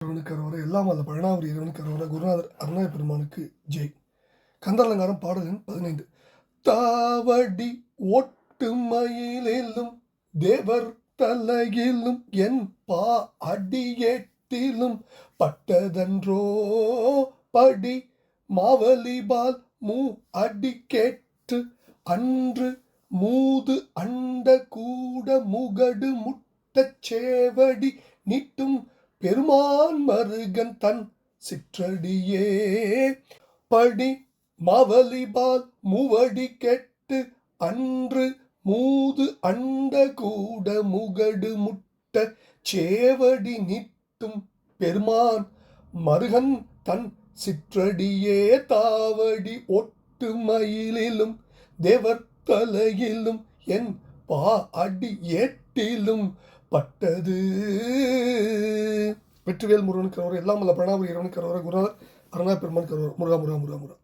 இறைவனுக்கு அரோகரா, எல்லாம் வல்ல பழனாவரி இறைவனுக்கு அரோகரா, குருநாதர் அருணாய பெருமானுக்கு ஜெய். கந்தரலங்காரம் பாடல் எண் 15. தாவடி ஒட்டு மயிலிலும் தேவர் தலையிலும் என் பா அடியேட்டிலும் பட்டதன்றோ படி மாவலிபால் மூ அடி கேட்டு அன்று மூது அண்ட கூட முகடு முட்டச் சேவடி நீட்டும் பெருமான் மருகன் தன் சிற்றடியே படி மாவலிபால் மூவடி கெட்டு அன்று மூது அண்ட கூட முகடு முட்ட சேவடி நீட்டும் பெருமான் மருகன் தன் சிற்றடியே தாவடி ஒட்டு மயிலிலும் தேவர் தலையிலும் என் பா அடி ஏட்டிலும் பட்டது. வெற்றிவேல் முருகனுக்கு அரோகரா, எல்லாம் வல்ல பழனாவரி இறைவனுக்கு அரோகரா, குருநாதர் அருணாய பெருமானுக்கு அரோகரா. முருகா முருகா முருகா முருகா.